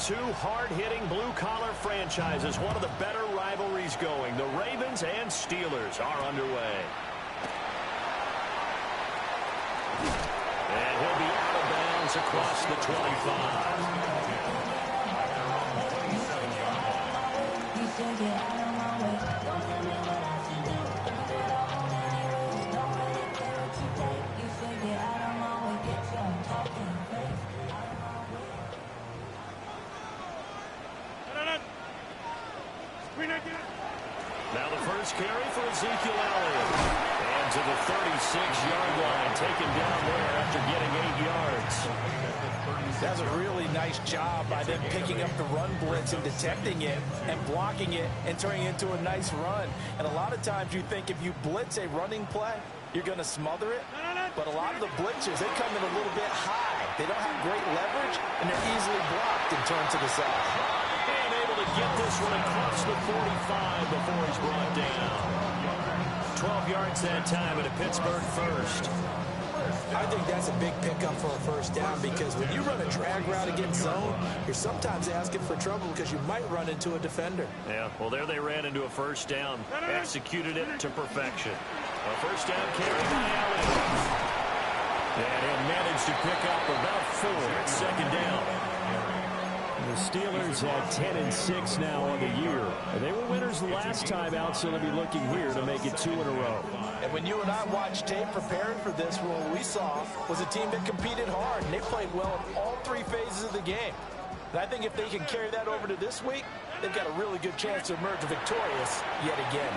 two hard-hitting blue-collar franchises. One of the better rivalries going. The Ravens and Steelers are underway. And he'll be out of bounds across the 25. Now the first carry for Ezekiel Elliott. And to the 36-yard line, taken down there after getting 8 yards. That's a really nice job by them picking up the run blitz and detecting it and blocking it and turning it into a nice run. And a lot of times you think if you blitz a running play, you're going to smother it. But a lot of the blitzers, they come in a little bit high. They don't have great leverage, and they're easily blocked and turned to the side. And able to get this one across the 45 before he's brought down. 12 yards that time, and a Pittsburgh first. I think that's a big pickup for a first down because when you run a drag route against zone, you're sometimes asking for trouble because you might run into a defender. Yeah, well, there they ran into a first down. Executed it to perfection. A first down carry by Elliott. And he'll manage to pick up about 4 at second down. The Steelers at 10-6 now on the year. And they were winners the last time out, so they'll be looking here to make it 2 in a row. And when you and I watched tape preparing for this, what we saw was a team that competed hard, and they played well in all 3 phases of the game. And I think if they can carry that over to this week, they've got a really good chance to emerge victorious yet again.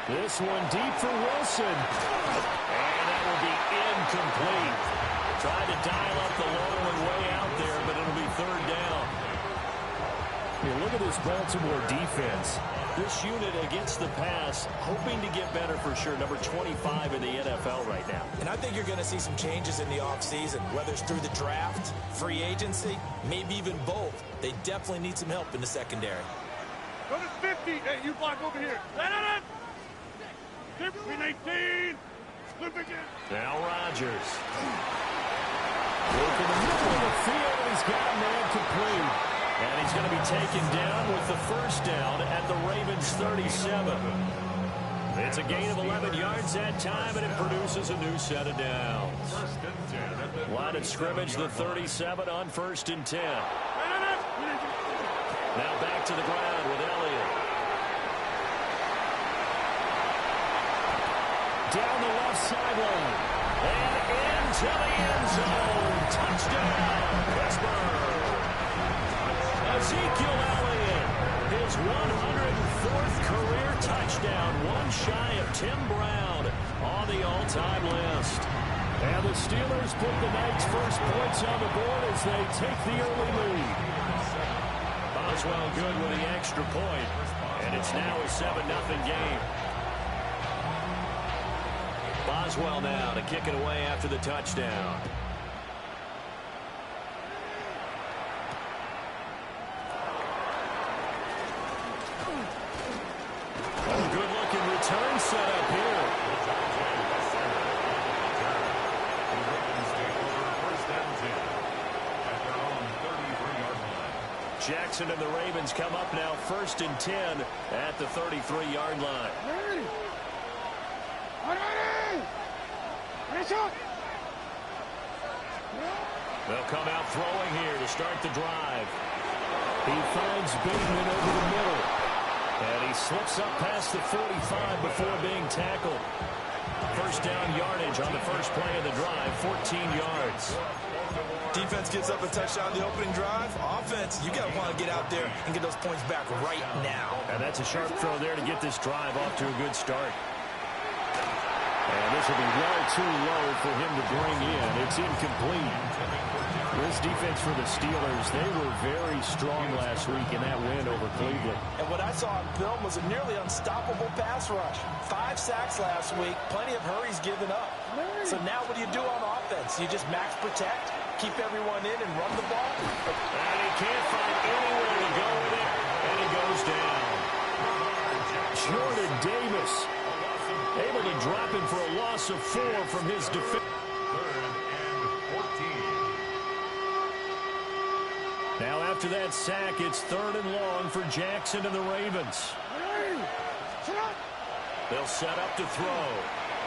This one deep for Wilson. And that will be incomplete. Tried to dial up the long one way out there, but it'll be third down. Look at this Baltimore defense. This unit against the pass, hoping to get better for sure. Number 25 in the NFL right now. And I think you're going to see some changes in the offseason, whether it's through the draft, free agency, maybe even both. They definitely need some help in the secondary. Go to 50. Hey, you block over here. 18. Flip again. Now Rodgers. Look in the middle of the field. He's got a man complete. And he's going to be taken down with the first down at the Ravens 37. It's a gain of 11 yards that time, and it produces a new set of downs. Line of scrimmage, the 37 on 1st and 10. Now back to the ground with Elliott. Down the left sideline. And into the end zone. Touchdown, Pittsburgh. Ezekiel Elliott, his 104th career touchdown, one shy of Tim Brown on the all-time list. And the Steelers put the night's first points on the board as they take the early lead. Boswell good with the extra point, and it's now a 7-0 game. Boswell now to kick it away after the touchdown. Good-looking return set up here. Jackson and the Ravens come up now 1st and 10 at the 33-yard line. They'll come out throwing here to start the drive. He finds Bateman over the middle. And he slips up past the 45 before being tackled. First down yardage on the first play of the drive, 14 yards. Defense gives up a touchdown the opening drive. Offense, you got to want to get out there and get those points back right now. And that's a sharp throw there to get this drive off to a good start. And this will be well too low for him to bring in. It's incomplete. This defense for the Steelers, they were very strong last week in that win over Cleveland. And what I saw on film was a nearly unstoppable pass rush. 5 sacks last week, plenty of hurries given up. So now what do you do on offense? You just max protect, keep everyone in, and run the ball? And he can't find anywhere to go with it, and he goes down. Jordan Davis able to drop him for a loss of 4 from his defense. Now after after that sack, it's 3rd and long for Jackson and the Ravens. They'll set up to throw.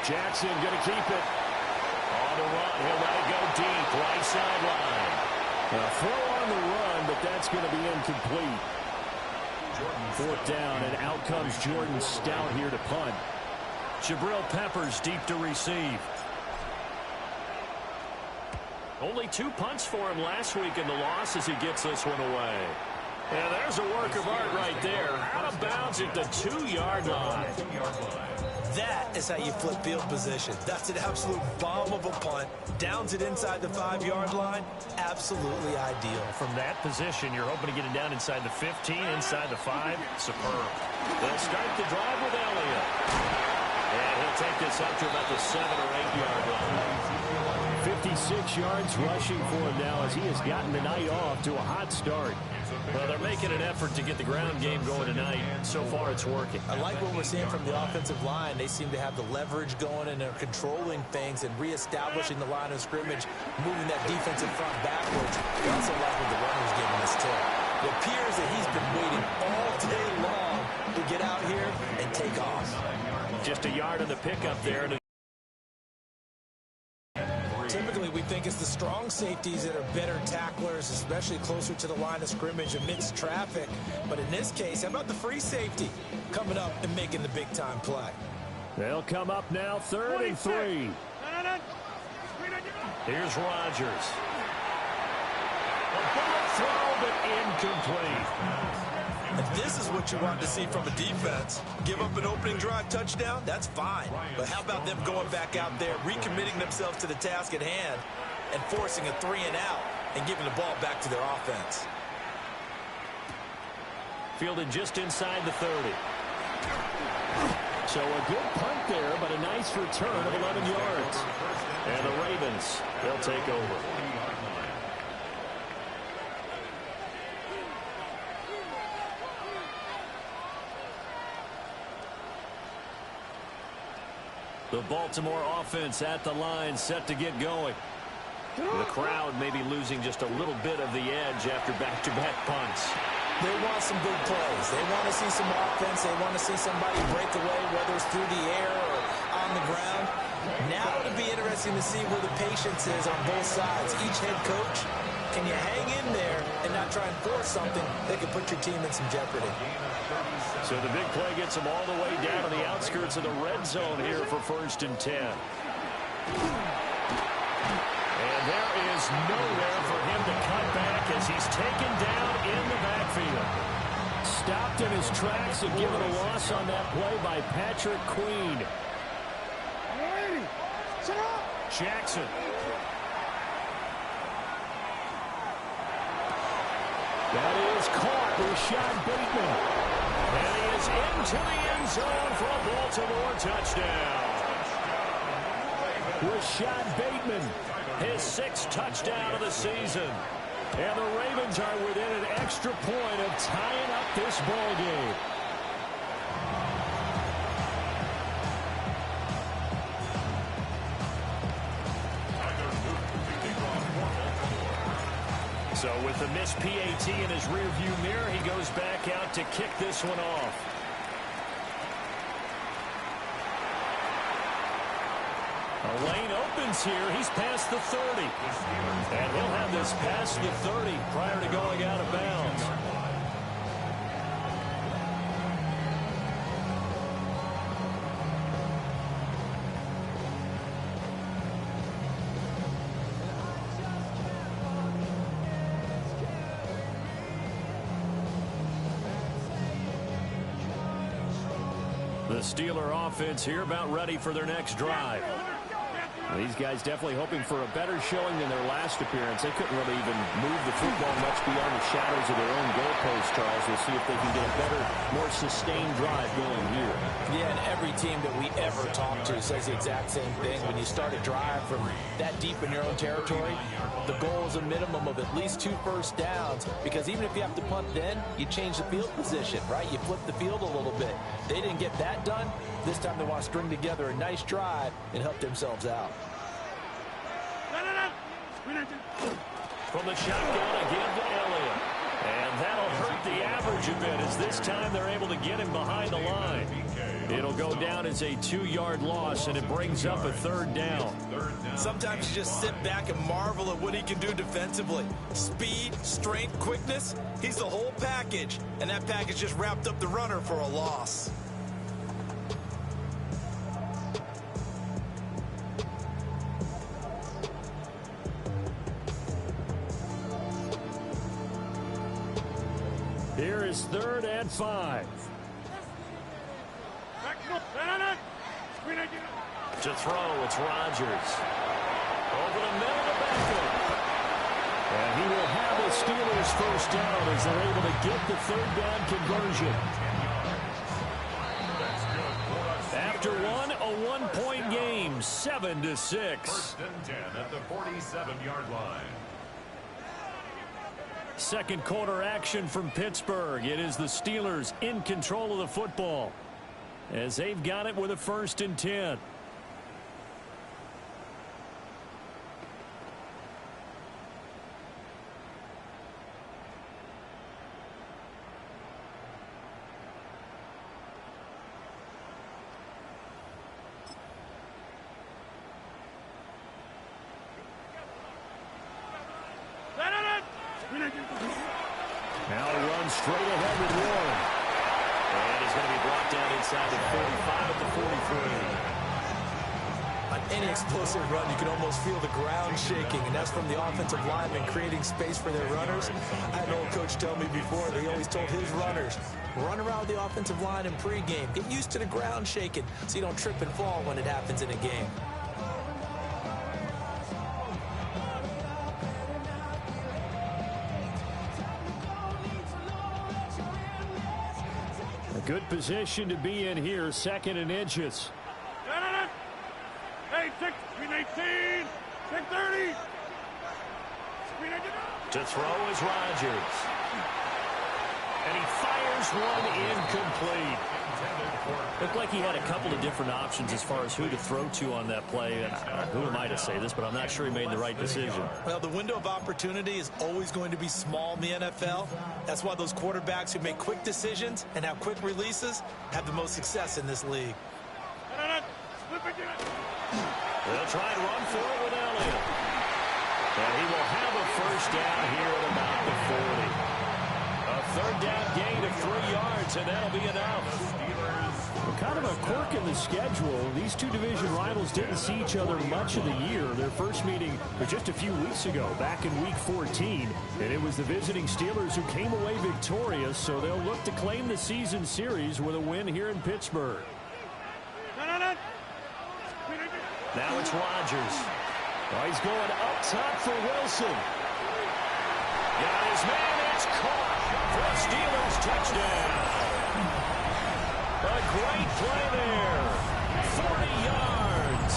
Jackson going to keep it. On the run, he'll let it go deep, right sideline. A throw on the run, but that's going to be incomplete. 4th down, and out comes Jordan Stout here to punt. Jabril Peppers deep to receive. Only 2 punts for him last week in the loss as he gets this one away. And there's a work of art right there. Out of bounds at the 2-yard line. That is how you flip field position. That's an absolute bomb of a punt. Downs it inside the 5-yard line. Absolutely ideal. From that position, you're hoping to get it down inside the 15, inside the 5. Superb. They'll start the drive with Elliott. And he'll take this up to about the 7 or 8-yard line. 56 yards rushing for him now as he has gotten the night off to a hot start. Well, they're making an effort to get the ground game going tonight. So far, it's working. I like what we're seeing from the offensive line. They seem to have the leverage going, and they're controlling things and reestablishing the line of scrimmage, moving that defensive front backwards. We also like what the runner's giving us, too. It appears that he's been waiting all day long to get out here and take off. Just a yard on the pickup there. Typically, we think it's the strong safeties that are better tacklers, especially closer to the line of scrimmage amidst traffic. But in this case, how about the free safety coming up and making the big-time play? They'll come up now, 3rd and 3. Here's Rodgers. A bullet throw, but incomplete. And this is what you want to see from a defense. Give up an opening drive touchdown, that's fine. But how about them going back out there, recommitting themselves to the task at hand, and forcing a 3-and-out and giving the ball back to their offense? Fielded just inside the 30. So a good punt there, but a nice return of 11 yards. And the Ravens, they'll take over. The Baltimore offense at the line, set to get going. The crowd may be losing just a little bit of the edge after back-to-back punts. They want some big plays. They want to see some offense. They want to see somebody break away, whether it's through the air or on the ground. Now it'll be interesting to see where the patience is on both sides. Each head coach, can you hang in there and not try and force something that could put your team in some jeopardy? So the big play gets them all the way down to the outskirts of the red zone here for 1st and 10. And there is nowhere for him to cut back as he's taken down in the backfield. Stopped in his tracks and given a loss on that play by Patrick Queen. Jackson. That is caught. Rashad Bateman. And he is into the end zone for a Baltimore touchdown. Rashad Bateman, his 6th touchdown of the season. And the Ravens are within an extra point of tying up this ball game. So with the missed PAT in his rearview mirror, he goes back out to kick this one off. A lane opens here. He's past the 30. And he'll have this past the 30 prior to going out of bounds. The Steeler offense here about ready for their next drive. These guys definitely hoping for a better showing than their last appearance. They couldn't really even move the football much beyond the shadows of their own goalpost, Charles. We'll see if they can get a better, more sustained drive going here. Yeah, and every team that we ever talk to says the exact same thing. When you start a drive from that deep in your own territory, the goal is a minimum of at least 2 first downs, because even if you have to punt then, you change the field position, right? You flip the field a little bit. They didn't get that done. This time they want to string together a nice drive and help themselves out. From the shotgun again to Elliott. And that'll hurt the average a bit as this time they're able to get him behind the line. It'll go down as a 2-yard loss, and it brings up a 3rd down. Sometimes you just sit back and marvel at what he can do defensively. Speed, strength, quickness, he's the whole package. And that package just wrapped up the runner for a loss. Here is 3rd and 5. To throw, it's Rodgers. Over the middle to Beckham. And he will have the Steelers 1st down as they're able to get the 3rd down conversion. After a 1-point game, 7-6. 1st and 10 at the 47-yard line. Second quarter action from Pittsburgh. It is the Steelers in control of the football as they've got it with a 1st and 10. Now he runs straight ahead with Warren. And he's going to be brought down inside the 45 at the 43. On any explosive run, you can almost feel the ground shaking, and that's from the offensive linemen creating space for their runners. I had an old coach tell me before that he always told his runners, run around the offensive line in pregame. Get used to the ground shaking so you don't trip and fall when it happens in a game. Good position to be in here, 2nd and inches. Hey, 6-18, 6-30. To throw is Rodgers. And he fires one incomplete. Looked like he had a couple of different options as far as who to throw to on that play. And who am I to say this, but I'm not sure he made the right decision. Well, the window of opportunity is always going to be small in the NFL. That's why those quarterbacks who make quick decisions and have quick releases have the most success in this league. They'll try and run for it with Elliott. And he will have a 1st down here at about the 40. A 3rd down gain of 3 yards, and that'll be enough. Well, kind of a quirk in the schedule. These two division rivals didn't see each other much of the year. Their first meeting was just a few weeks ago, back in Week 14. And it was the visiting Steelers who came away victorious, so they'll look to claim the season series with a win here in Pittsburgh. Now it's Rodgers. Oh, he's going up top for Wilson. Got his man. It's caught for a Steelers touchdown. A great play there. 40 yards.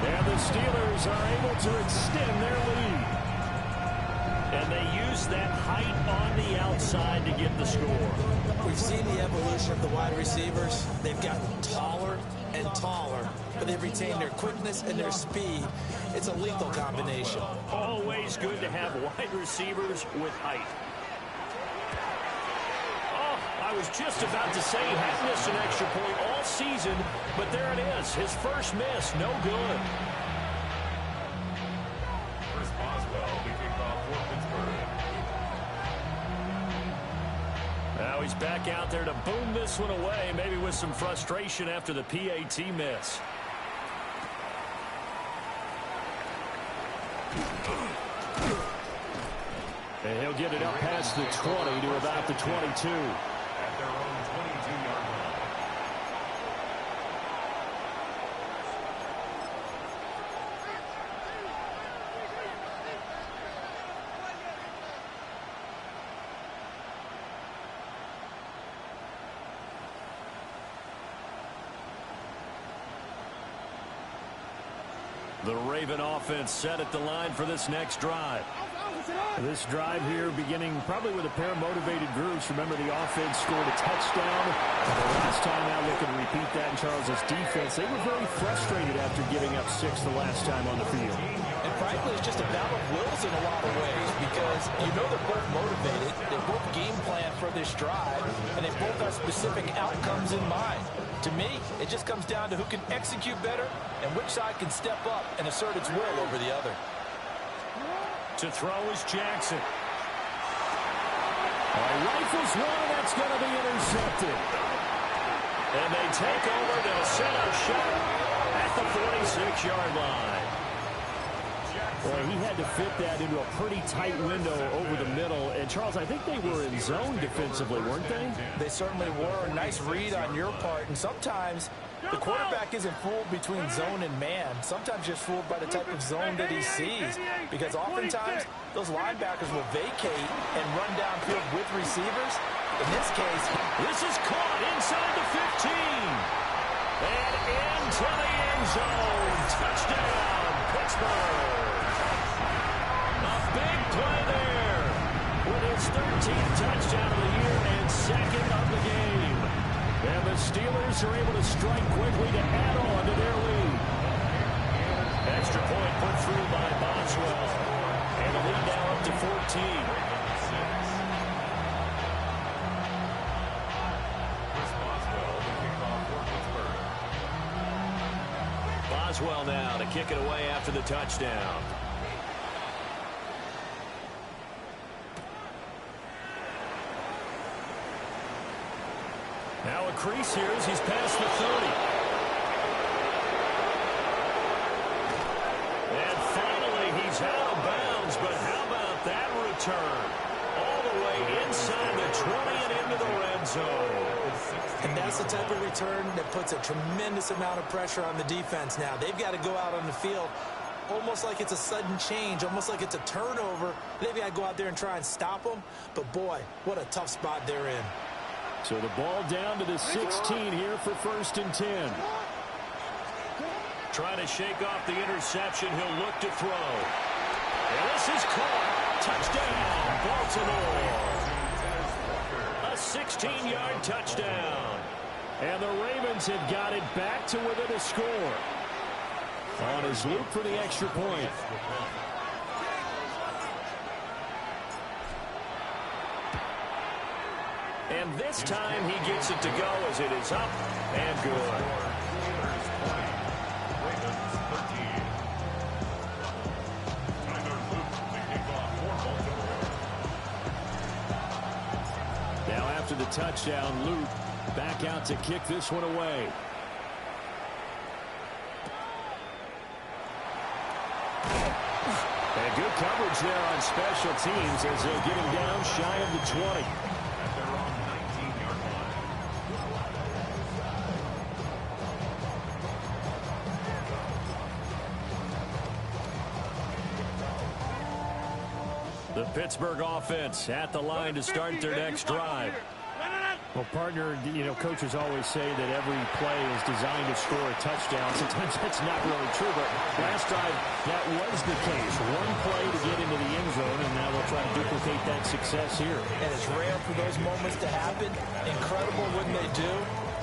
And the Steelers are able to extend their lead. And they use that height on the outside to get the score. We've seen the evolution of the wide receivers. They've gotten taller and taller, but they've retained their quickness and their speed. It's a lethal combination. Always good to have wide receivers with height. Oh, I was just about to say he had missed an extra point all season, but there it is. His first miss, no good. Chris Boswell, the kickoff for Pittsburgh. Now he's back out there to boom this one away, maybe with some frustration after the PAT miss. And he'll get it up past the 20 to about the 22. At their own 22-yard line. The Raven offense set at the line for this next drive. This drive here beginning probably with a pair of motivated groups. Remember, the offense scored a touchdown. The last time out, they could repeat that in Charles' defense. They were very frustrated after giving up 6 the last time on the field. And frankly, it's just a battle of wills in a lot of ways because you know they're both motivated, they both game plan for this drive, and they both have specific outcomes in mind. To me, it just comes down to who can execute better and which side can step up and assert its will over the other. To throw is Jackson. Rifles one, and that's going to be intercepted. And they take over to set a shot at the 46-yard line. Boy, he had to fit that into a pretty tight window over the middle. And, Charles, I think they were in zone defensively, weren't they? They certainly were. Nice read on your part. And sometimes the quarterback isn't fooled between zone and man. Sometimes just fooled by the type of zone that he sees. Because oftentimes, those linebackers will vacate and run downfield with receivers. In this case, this is caught inside the 15. And into the end zone. Touchdown, Pittsburgh. A big play there with his 13th touchdown of the year and second of the game. And the Steelers are able to strike quickly to add on to their lead. Extra point put through by Boswell. And the lead now up to 14. Boswell now to kick it away after the touchdown. Now a crease here as he's past the 30. And finally he's out of bounds, but how about that return? All the way inside the 20 and into the red zone. and that's the type of return that puts a tremendous amount of pressure on the defense now. They've got to go out on the field almost like it's a sudden change, almost like it's a turnover. They've got to go out there and try and stop them. But, boy, what a tough spot they're in. So the ball down to the 16 here for 1st and 10. Trying to shake off the interception. He'll look to throw. And this is caught. Touchdown, Baltimore. A 16-yard touchdown. And the Ravens have got it back to within a score. On his loop for the extra point. And this time he gets it to go as it is up and good. Now after the touchdown, Luke back out to kick this one away. And good coverage there on special teams as they'll get him down shy of the 20. The Pittsburgh offense at the line to start their next drive. Well, partner, coaches always say that every play is designed to score a touchdown. Sometimes that's not really true, but last drive, that was the case. One play to get into the end zone, and now they'll try to duplicate that success here. And it's rare for those moments to happen. Incredible when they do.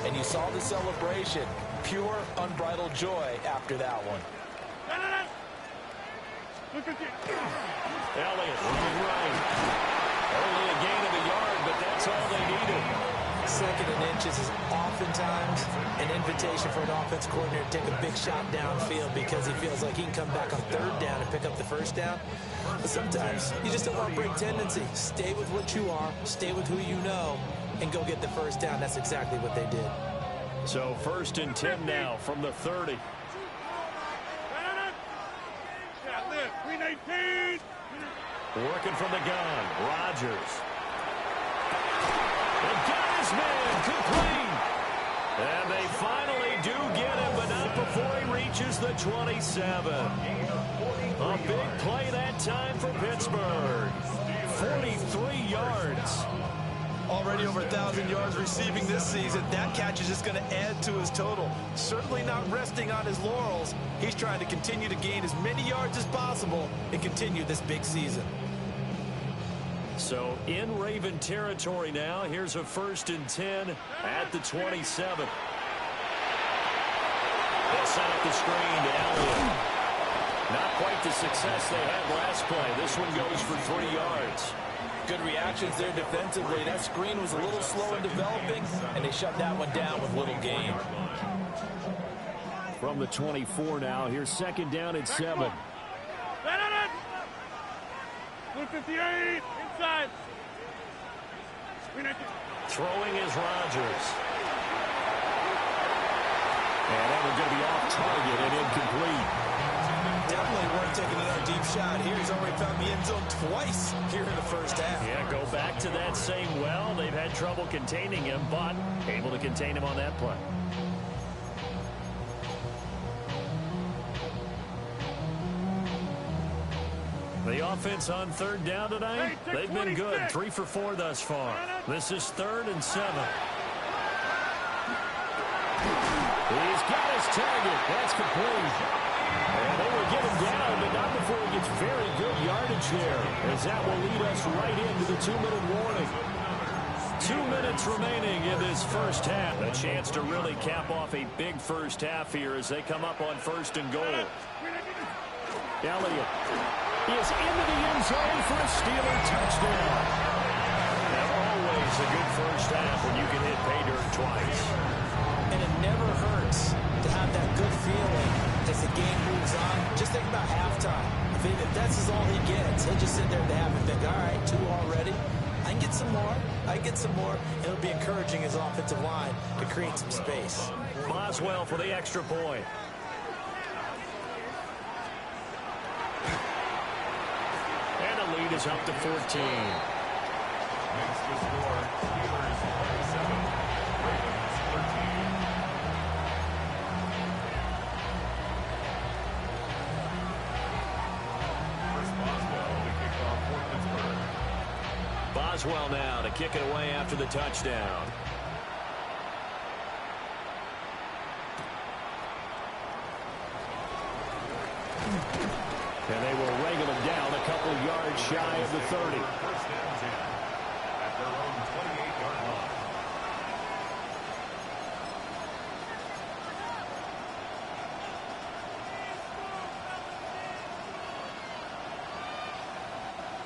And you saw the celebration. Pure, unbridled joy after that one. Elliott running right. Only a gain of a yard, but that's all they needed. 2nd and inches is oftentimes an invitation for an offense coordinator to take a big shot downfield because he feels like he can come back on 3rd down and pick up the 1st down. But sometimes you just don't want to break tendency. Stay with what you are, stay with who you know, and go get the 1st down. That's exactly what they did. So 1st and 10 now from the 30. Working from the gun, Rodgers. And got his man complete. And they finally do get him, but not before he reaches the 27. A big play that time for Pittsburgh. 43 yards. Already over 1,000 yards receiving this season. That catch is just going to add to his total. Certainly not resting on his laurels. He's trying to continue to gain as many yards as possible and continue this big season. So in Raven territory now. Here's a 1st and 10 at the 27. They'll set up the screen to Elliott. Not quite the success they had last play. This one goes for 3 yards. Good reactions there defensively. That screen was a little slow in developing, and they shut that one down with little gain. From the 24 now, here's second down at 7. 158 inside. Throwing is Rodgers. And that one's going to be off target and incomplete. Definitely weren't taking another deep shot here. He's already found the end zone twice here in the first half. Yeah, go back to that same well. They've had trouble containing him, but able to contain him on that play. The offense on third down tonight, they've been good. 3 for 4 thus far. This is 3rd and 7. He's got his target. That's complete. And they will get him down, but not before he gets very good yardage there, as that will lead us right into the 2-minute warning. 2 minutes remaining in this first half. A chance to really cap off a big first half here as they come up on 1st and goal. Elliott is into the end zone for a Steeler touchdown. Now, always a good first half when you can hit pay dirt twice. And it never hurts to have that good feeling as the game moves on. Just think about halftime. If that's all he gets, he'll just sit there at the half and think, all right, 2 already. I can get some more. I can get some more. It'll be encouraging his offensive line to create some space. Boswell for the extra point. And the lead is up to 14. Makes the score. Steelers 27. Ravens 13. First Boswell to kick off for Pittsburgh. Boswell now to kick it away after the touchdown. And they will wrangle him down a couple yards shy of the 30. First and 10 at their own 28-yard line.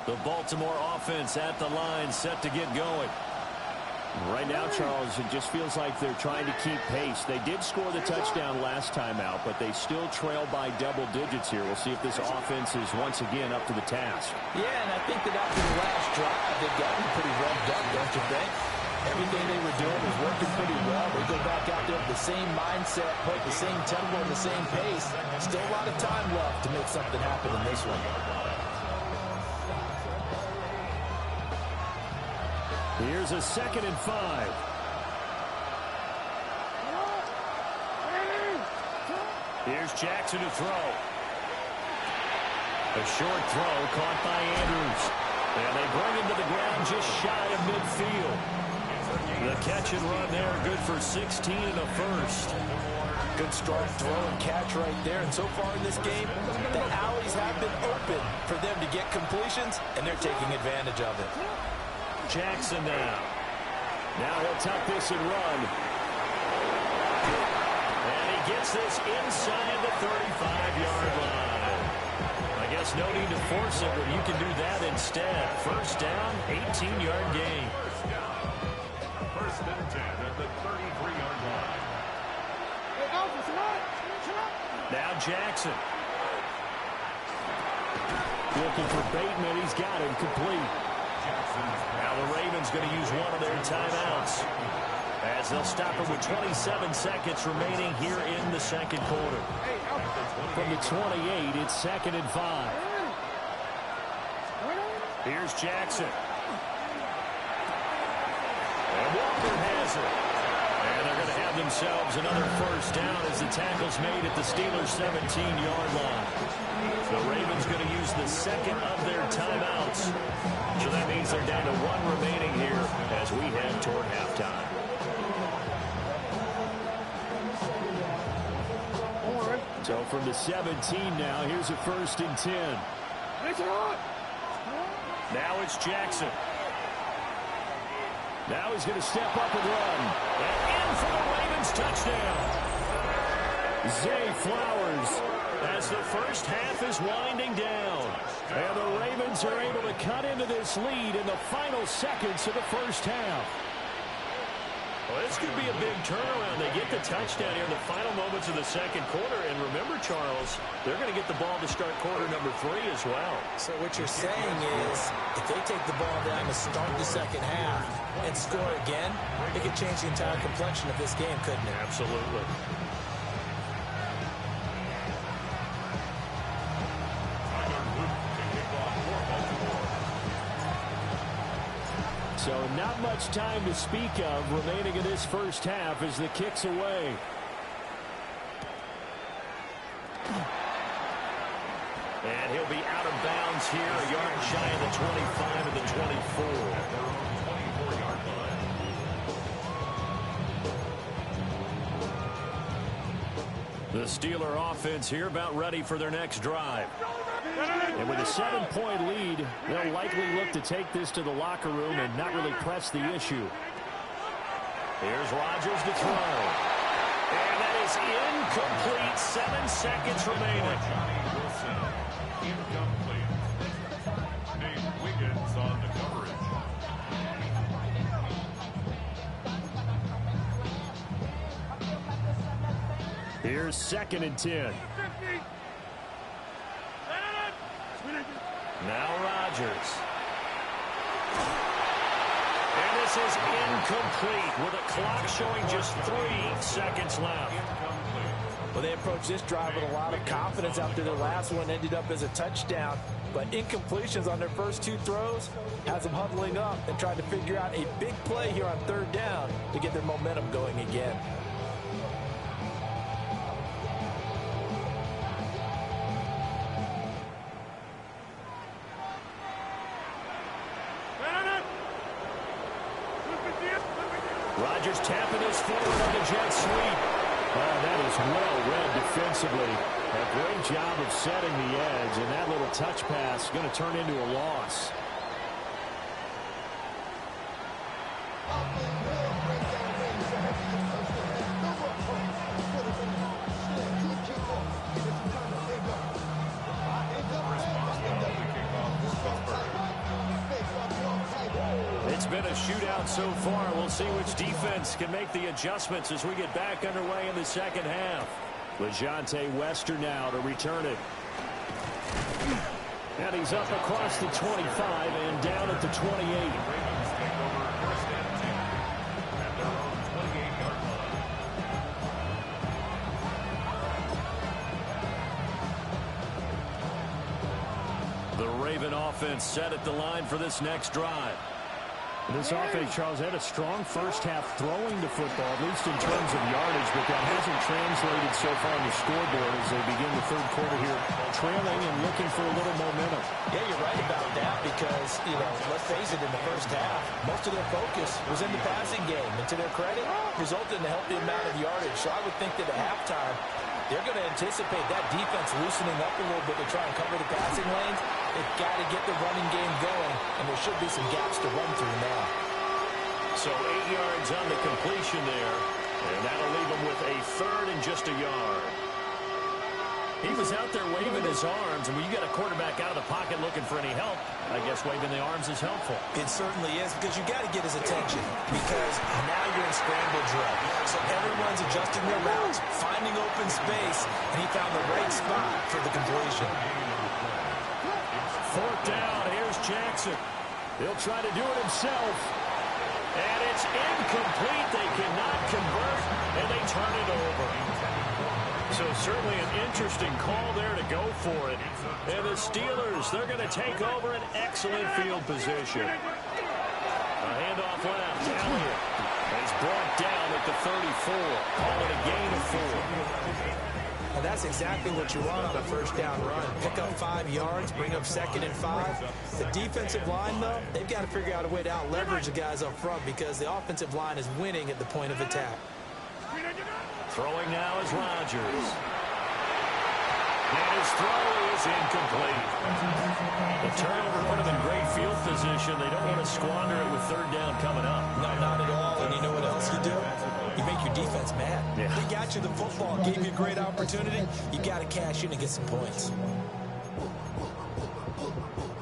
The Baltimore offense at the line, set to get going. Right now, Charles, it just feels like they're trying to keep pace. They did score the touchdown last time out, but they still trail by double digits here. We'll see if this offense is once again up to the task. Yeah, and I think that after the last drive, they've gotten pretty revved up, don't you think? Everything they were doing was working pretty well. They go back out there with the same mindset, play the same tempo and the same pace. Still a lot of time left to make something happen in this one. Here's a 2nd and 5. Here's Jackson to throw. A short throw caught by Andrews. And they bring him to the ground just shy of midfield. The catch and run there, good for 16 and a first. Good strong throw and catch right there. And so far in this game, the alleys have been open for them to get completions, and they're taking advantage of it. Jackson now. Now he'll tuck this and run. And he gets this inside the 35-yard line. I guess no need to force it, but you can do that instead. First down, 18-yard gain. First and 10 at the 33-yard line. Now Jackson. Looking for Bateman. He's got him complete. Now the Ravens going to use one of their timeouts as they'll stop it with 27 seconds remaining here in the second quarter. From the 28, it's 2nd and 5. Here's Jackson. And Walker has it. And they're going to have themselves another first down as the tackle's made at the Steelers' 17-yard line. The Ravens going to use the second of their timeouts. So that means they're down to 1 remaining here as we head toward halftime. So from the 17 now, here's a 1st and 10. Now it's Jackson. Now he's going to step up and run. And in for the Ravens touchdown. Zay Flowers. as the first half is winding down. And the Ravens are able to cut into this lead in the final seconds of the first half. Well, this could be a big turnaround. They get the touchdown here in the final moments of the second quarter. And remember, Charles, they're going to get the ball to start quarter number 3 as well. So what you're saying is if they take the ball down to start the second half and score again, it could change the entire complexion of this game, couldn't it? Absolutely. So not much time to speak of remaining in this first half as the kick's away. And he'll be out of bounds here, a yard shy of the 25 of the 24. The Steeler offense here about ready for their next drive. And with a 7-point lead, they'll likely look to take this to the locker room and not really press the issue. Here's Rodgers to throw. And that is incomplete. 7 seconds remaining. Incomplete. Nate Wiggins on the coverage. Here's 2nd and 10. Now Rodgers. And this is incomplete with a clock showing just 3 seconds left. Well, they approached this drive with a lot of confidence after their last one ended up as a touchdown. But incompletions on their first 2 throws has them huddling up and trying to figure out a big play here on 3rd down to get their momentum going again. Rodgers tapping his foot on the jet sweep. Oh, that is well read defensively. A great job of setting the edge, and that little touch pass is going to turn into a loss. It's been a shootout so far. We'll see which defense can make the adjustments as we get back underway in the second half. LeJonte Wester now to return it. And he's up across the 25 and down at the 28. The Raven offense set at the line for this next drive. This offense, Charles, had a strong first half throwing the football, at least in terms of yardage, but that hasn't translated so far on the scoreboard as they begin the third quarter here, trailing and looking for a little momentum. Yeah, you're right about that because, let's face it, in the first half, most of their focus was in the passing game. And to their credit, resulted in a healthy amount of yardage. So I would think that at halftime, they're going to anticipate that defense loosening up a little bit to try and cover the passing lanes. They've got to get the running game going, and there should be some gaps to run through now. So 8 yards on the completion there, and that'll leave them with a 3rd and just a yard. He was out there waving his arms, and when you get a quarterback out of the pocket looking for any help, I guess waving the arms is helpful. It certainly is, because you got to get his attention, because now you're in scramble drill. So everyone's adjusting their routes, finding open space, and he found the right spot for the completion. 4th down, here's Jackson. He'll try to do it himself. And it's incomplete. They cannot convert, and they turn it over. So certainly an interesting call there to go for it. And the Steelers, they're going to take over an excellent field position. A handoff left. Elliott is brought down at the 34. Call it a gain of 4. And that's exactly what you want on a first down run. Pick up 5 yards, bring up 2nd and 5. The defensive line, though, they've got to figure out a way to out-leverage the guys up front because the offensive line is winning at the point of attack. Throwing now is Rodgers. And his throw is incomplete. The turnover put him in great field position. They don't want to squander it with 3rd down coming up. No, not at all. And you know what else you do? You make your defense mad. Yeah. They got got you the football, gave you a great opportunity. You got to cash in and get some points.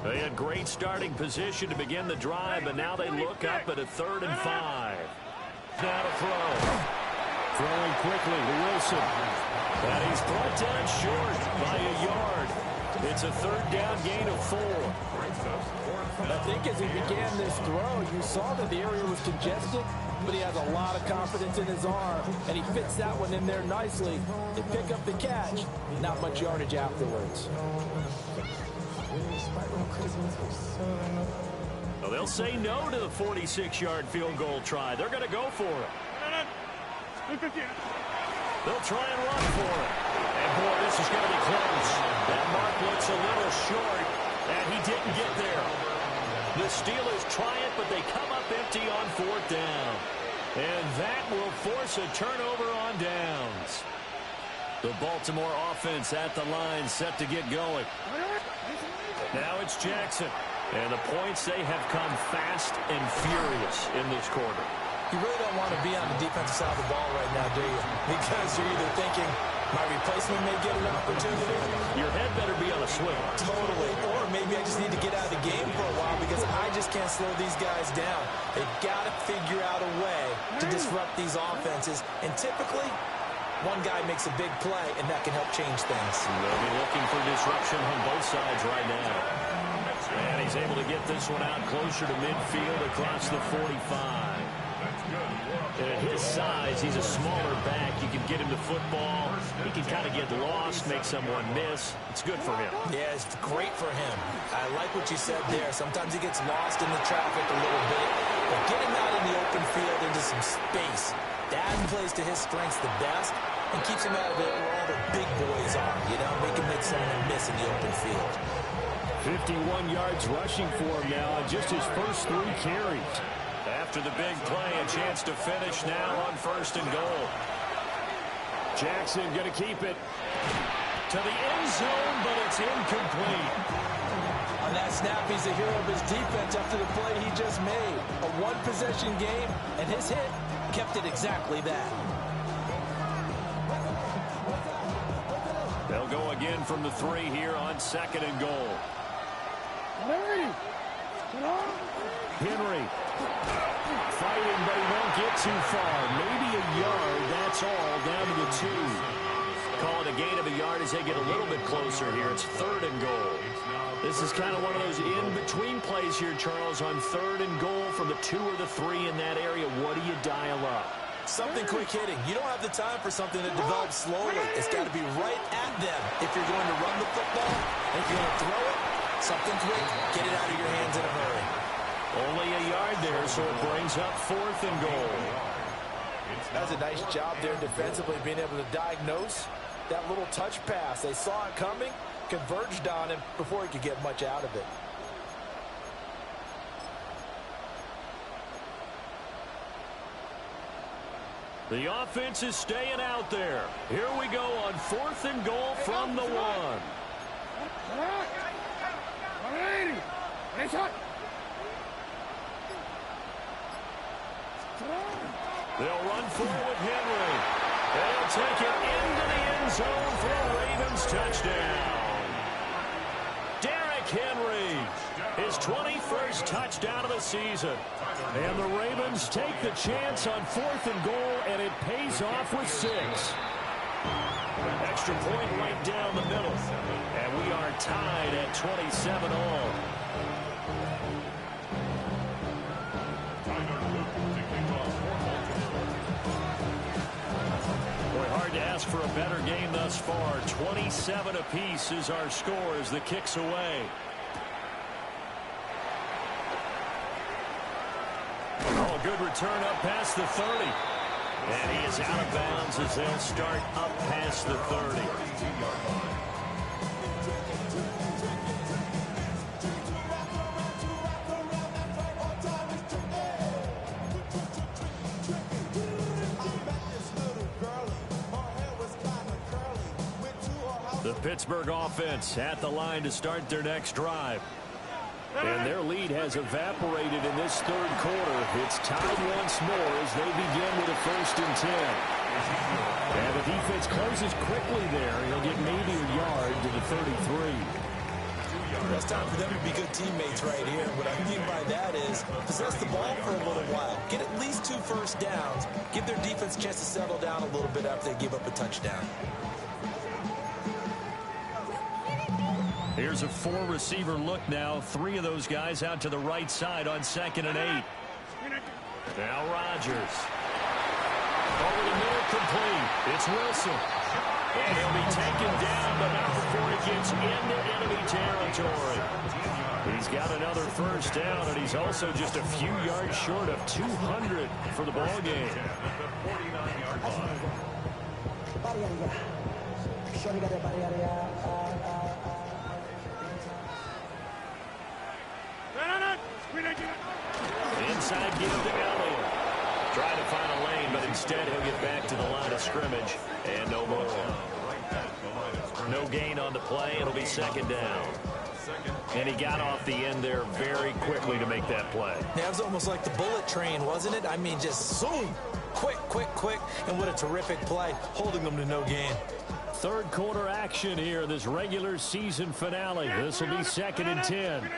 They had great starting position to begin the drive, but now they look up at a 3rd and 5. Now to throw. Throwing quickly to Wilson. And he's brought down short by a yard. It's a 3rd down gain of 4. I think as he began this throw, you saw that the area was congested, but he has a lot of confidence in his arm, and he fits that one in there nicely. They pick up the catch, not much yardage afterwards. Well, they'll say no to the 46-yard field goal try. They're going to go for it. They'll try and run for it. And, boy, this is going to be close. That mark looks a little short, and he didn't get there. The Steelers try it, but they come up empty on 4th down. And that will force a turnover on downs. The Baltimore offense at the line, set to get going. Now it's Jackson. And the points, they have come fast and furious in this quarter. You really don't want to be on the defensive side of the ball right now, do you? Because you're either thinking, my replacement may get an opportunity. Your head better be on a swivel. Totally. Or maybe I just need to get out of the game for a while because I just can't slow these guys down. They've got to figure out a way to disrupt these offenses. And typically, one guy makes a big play, and that can help change things. They'll be looking for disruption on both sides right now. And he's able to get this one out closer to midfield across the 45. And at his size, he's a smaller back. You can get him to football. He can kind of get lost, make someone miss. It's good for him. Yeah, it's great for him. I like what you said there. Sometimes he gets lost in the traffic a little bit. But get him out in the open field into some space. That plays to his strengths the best and keeps him out of it where all the big boys are. You know, make him make someone miss in the open field. 51 yards rushing for him now on just his first 3 carries. After the big play, a chance to finish now on 1st and goal. Jackson going to keep it To the end zone, but it's incomplete. On that snap, he's a hero of his defense after the play he just made. A one-possession game, and his hit kept it exactly that. They'll go again from the 3 here on 2nd and goal. Henry fighting, but he won't get too far. Maybe a yard, that's all, down to the 2. Call it a gain of a yard as they get a little bit closer here. It's 3rd and goal. This is kind of one of those in-between plays here, Charles, on 3rd and goal from the 2 or the 3 in that area. What do you dial up? Something quick hitting. You don't have the time for something that develops slowly. It's got to be right at them if you're going to run the football. And if you're going to throw it, something quick, get it out of your hands in a hurry. Only a yard there, so it brings up 4th and goal. That's a nice job there defensively, being able to diagnose that little touch pass. They saw it coming, converged on him before he could get much out of it. The offense is staying out there. Here we go on 4th and goal from the 1. They'll run forward with Henry. They'll take it into the end zone for a Ravens touchdown. Derrick Henry, his 21st touchdown of the season. And the Ravens take the chance on 4th and goal, and it pays off with 6. Extra point right down the middle. And we are tied at 27 all. Boy, hard to ask for a better game thus far. 27 apiece is our score as the kick's away. Oh, good return up past the 30. And he is out of bounds as they'll start up past the 30. The Pittsburgh offense at the line to start their next drive. And their lead has evaporated in this 3rd quarter. It's tied once more as they begin with a 1st and 10. And the defense closes quickly there. He'll get maybe a yard to the 33. It's time for them to be good teammates right here. What I mean by that is possess the ball for a little while. Get at least 2 first downs. Give their defense a chance to settle down a little bit after they give up a touchdown. Here's a 4-receiver look now. 3 of those guys out to the right side on 2nd and 8. Now Rodgers. Over the middle, complete. It's Wilson. And he'll be taken down, but not before he gets into enemy territory. He's got another first down, and he's also just a few yards short of 200 for the ball game. Inside give to Elliott. Try to find a lane, but instead he'll get back to the line of scrimmage. And no more. No gain on the play. It'll be 2nd down. And he got off the end there very quickly to make that play. That was almost like the bullet train, wasn't it? I mean, just zoom. Quick, quick, quick. And what a terrific play, holding them to no gain. Third quarter action here, this regular season finale. This will be 2nd and 10.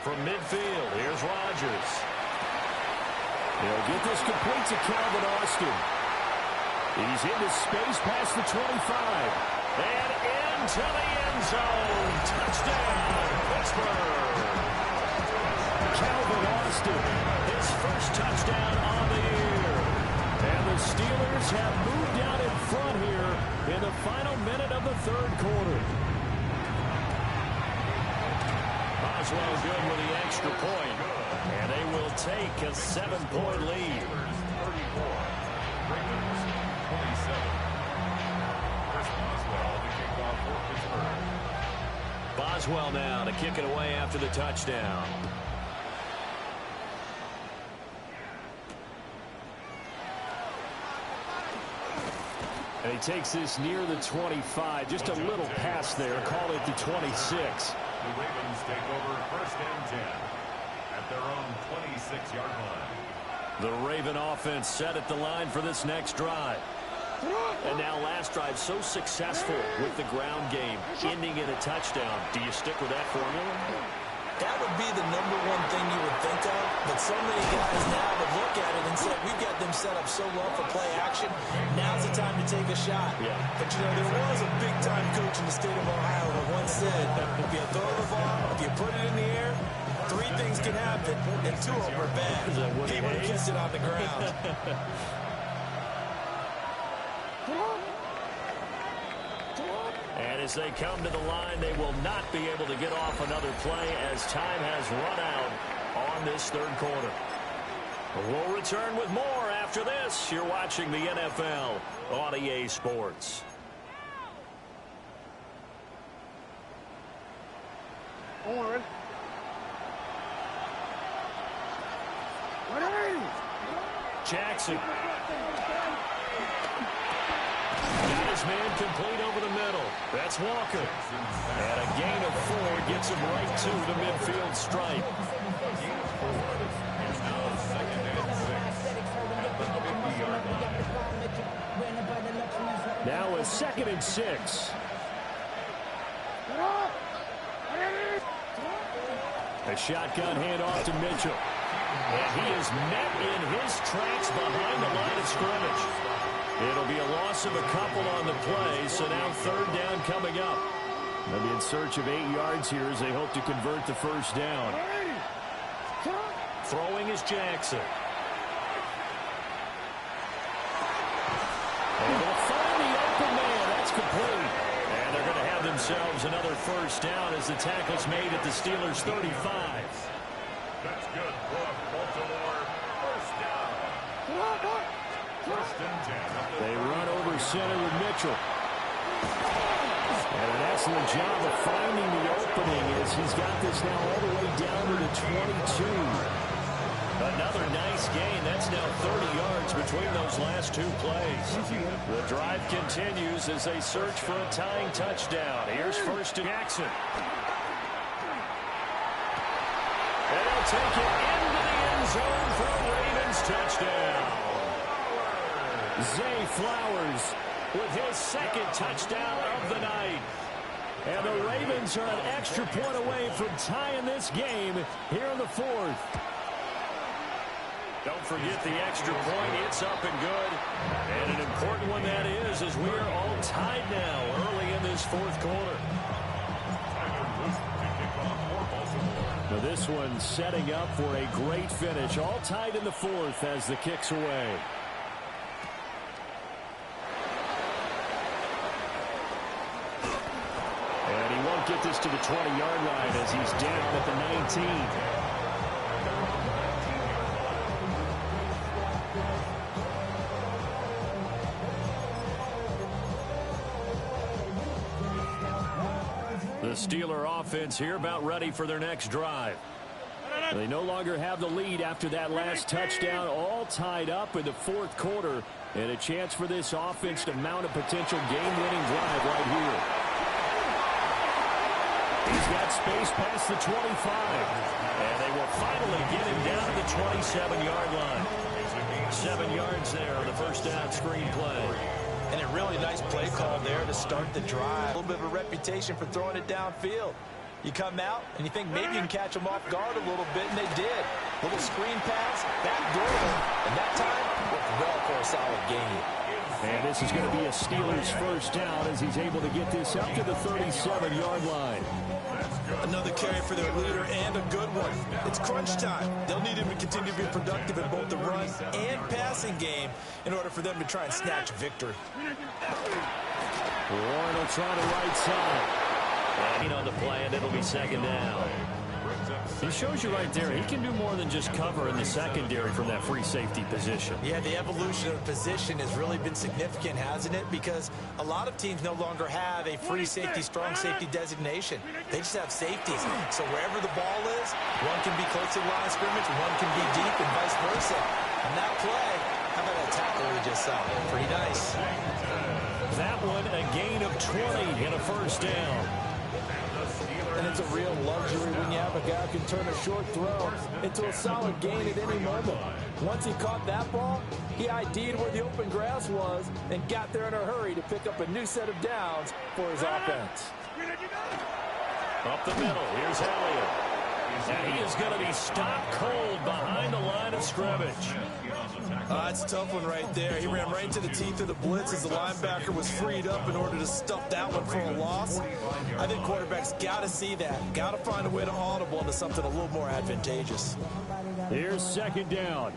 From midfield, here's Rodgers. He'll get this complete to Calvin Austin. He's into space past the 25. And into the end zone. Touchdown, Pittsburgh. Calvin Austin. His first touchdown on the year. And the Steelers have moved out in front here in the final minute of the 3rd quarter. Boswell good with the extra point. And they will take a 7-point lead. 34. Ravens 27. Chris Boswell, the kickoff for Pittsburgh. Boswell now to kick it away after the touchdown. And he takes this near the 25. Just a little pass there. Call it the 26. The Ravens take over 1st and 10 at their own 26-yard line. The Raven offense set at the line for this next drive. And now last drive so successful with the ground game, ending in a touchdown. Do you stick with that formula? That would be the #1 thing you would think of, but so many guys now would look at it and say, we've got them set up so well for play action, now's the time to take a shot. Yeah. But, you know, there was a big-time coach in the state of Ohio who once said, if you throw the ball, if you put it in the air, 3 things can happen, and 2 of them are bad. He would have kissed it on the ground. And as they come to the line, they will not be able to get off another play as time has run out on this 3rd quarter. We'll return with more after this. You're watching the NFL on EA Sports. Jackson. Got his man complete over the middle. That's Walker. And a gain of 4 gets him right to the midfield stripe. It's now 2nd and 6 at the 50-yard line. Now a 2nd and 6. A shotgun handoff to Mitchell. And he is met in his tracks behind the line of scrimmage. It'll be a loss of a couple on the play, so now 3rd down coming up. They'll be in search of 8 yards here as they hope to convert the first down. Throwing is Jackson. And they'll find the open man. That's complete. And they're going to have themselves another first down as the tackle's made at the Steelers' 35. That's good for Baltimore. First down. 1st and 10. They run over center with Mitchell. And an excellent job of finding the opening as he's got this now all the way down to the 22. Another nice gain. That's now 30 yards between those last 2 plays. The drive continues as they search for a tying touchdown. Here's first to Jackson. And they'll take it into the end zone for a Ravens touchdown. Zay Flowers with his second touchdown of the night. And the Ravens are an extra point away from tying this game here in the fourth. Don't forget the extra point. It's up and good. And an important one that is, as we are all tied now early in this fourth quarter. Now this one setting up for a great finish. All tied in the fourth as the kick's away. And he won't get this to the 20-yard line as he's down at the 19. The Steeler offense here about ready for their next drive. They no longer have the lead after that last touchdown, all tied up in the fourth quarter, and a chance for this offense to mount a potential game-winning drive right here. He's got space past the 25, and they will finally get him down to the 27-yard line. 7 yards there on the first down screen play. And a really nice play call there to start the drive. A little bit of a reputation for throwing it downfield. You come out, and you think maybe you can catch them off guard a little bit, and they did. Little screen pass, backdoor, and that time worked well for a solid gain. And this is going to be a Steelers first down as he's able to get this up to the 37-yard line. Another carry for their leader and a good one. It's crunch time. They'll need him to continue to be productive in both the run and passing game in order for them to try and snatch a victory. Warren will try the right side. And on the play, and it'll be second down. He shows you right there, he can do more than just cover in the secondary from that free safety position. Yeah, the evolution of the position has really been significant, hasn't it? Because a lot of teams no longer have a free safety, strong safety designation. They just have safeties. So wherever the ball is, one can be close to the line of scrimmage, one can be deep, and vice versa. And that play, how about that tackle we just saw? Pretty nice. That one, a gain of 20 and a first down. And it's a real luxury when you have a guy who can turn a short throw into a solid gain at any moment. Once he caught that ball, he ID'd where the open grass was and got there in a hurry to pick up a new set of downs for his offense. Up the middle, here's Elliott. And he is going to be stopped cold behind the line of scrimmage. That's a tough one right there. He ran right into the teeth of the blitz as the linebacker was freed up in order to stuff that one for a loss. I think quarterbacks got to see that. Got to find a way to audible into something a little more advantageous. Here's second down.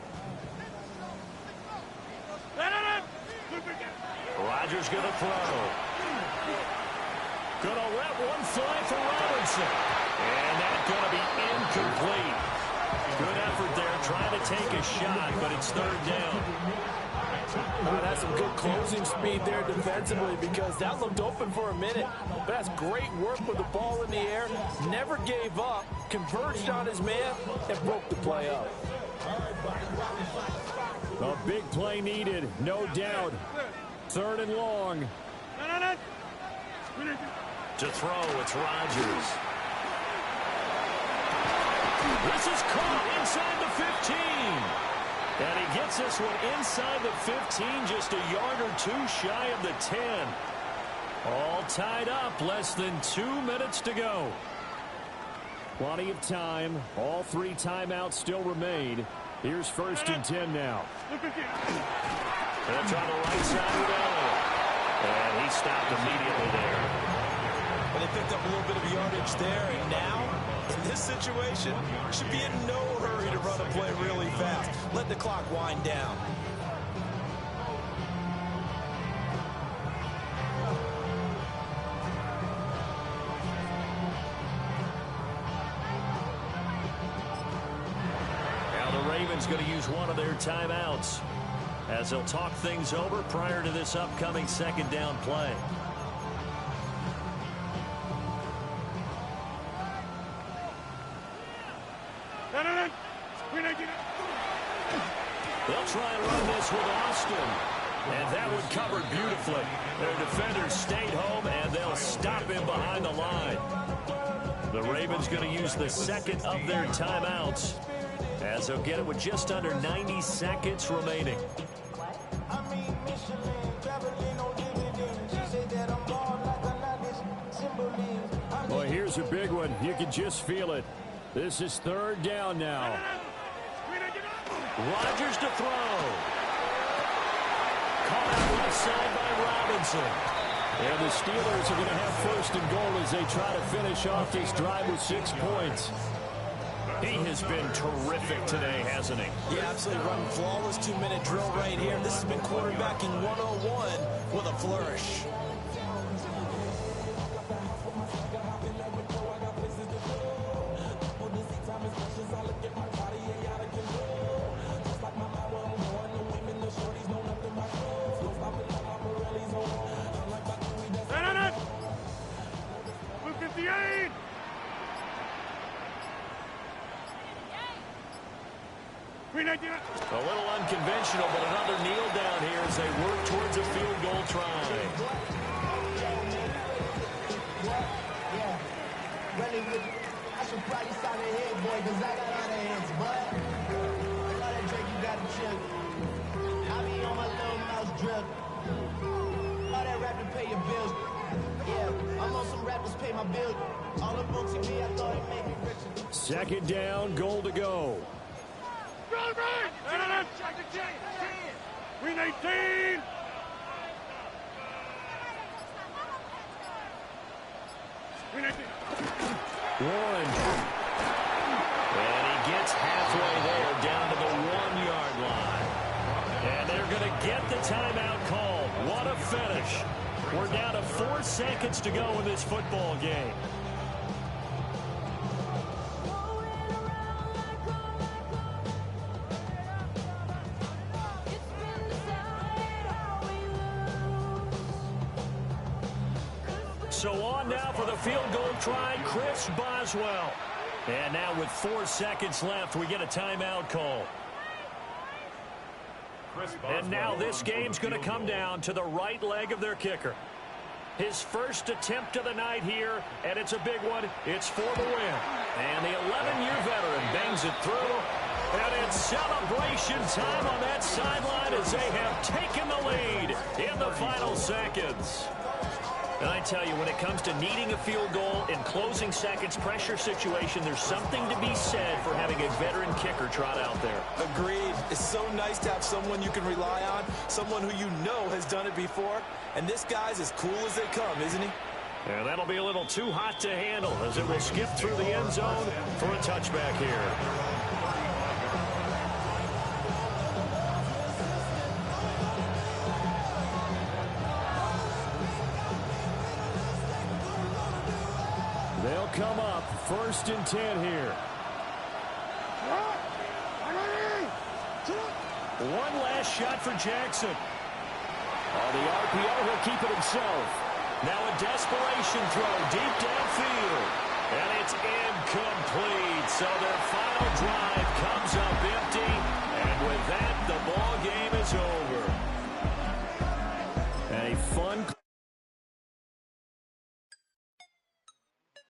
Rodgers going to throw. Going to let one fly for Robinson. And that's going to be incomplete. Good effort there, trying to take a shot, but it's third down. That's some good closing speed there defensively because that looked open for a minute. But that's great work with the ball in the air. Never gave up, converged on his man, and broke the play up. A big play needed, no doubt. Third and long. To throw, it's Rodgers. This is caught inside the 15. And he gets this one inside the 15, just a yard or two shy of the 10. All tied up, less than 2 minutes to go. Plenty of time. All three timeouts still remain. Here's first and 10 now. They'll try the right side with Elliott. And he stopped immediately there. And they picked up a little bit of yardage there, and now, in this situation, should be in no hurry to run a play really fast. Let the clock wind down. Now the Ravens going to use one of their timeouts as they'll talk things over prior to this upcoming second down play. They'll try and run this with Austin. And that one covered beautifully. Their defenders stayed home, and they'll stop him behind the line. The Ravens going to use the second of their timeouts as they'll get it with just under 90 seconds remaining. Well, here's a big one. You can just feel it. This is third down now. Rodgers to throw. Caught out left side by Robinson. And the Steelers are going to have first and goal as they try to finish off this drive with 6 points. He has been terrific today, hasn't he? Yeah, absolutely running flawless 2-minute drill right here. This has been quarterbacking 101 with a flourish. A little unconventional, but another kneel down here as they work towards a field goal try. I should probably sign a head, boy, because I got out of hands, but all that drink you got to chill. I be on my little mouse drip. All that rap to pay your bills. Yeah, I'm on some rappers pay my bills. All up on TV, I thought it made me richer. Second down, goal to go. Green 18. Warren. And he gets halfway there down to the 1-yard line. And they're going to get the timeout called. What a finish. We're down to 4 seconds to go in this football game. So on now for the field goal try, Chris Boswell. And now with 4 seconds left, we get a timeout call. And now this game's going to come down to the right leg of their kicker. His first attempt of the night here, and it's a big one. It's for the win. And the 11-year veteran bangs it through. And it's celebration time on that sideline as they have taken the lead in the final seconds. And I tell you, when it comes to needing a field goal in closing seconds, pressure situation, there's something to be said for having a veteran kicker trot out there. Agreed. It's so nice to have someone you can rely on, someone who you know has done it before. And this guy's as cool as they come, isn't he? And that'll be a little too hot to handle as it will skip through the end zone for a touchback here. They'll come up first and 10 here. One last shot for Jackson. On the RPO, he'll keep it himself. Now a desperation throw deep downfield. And it's incomplete. So their final drive comes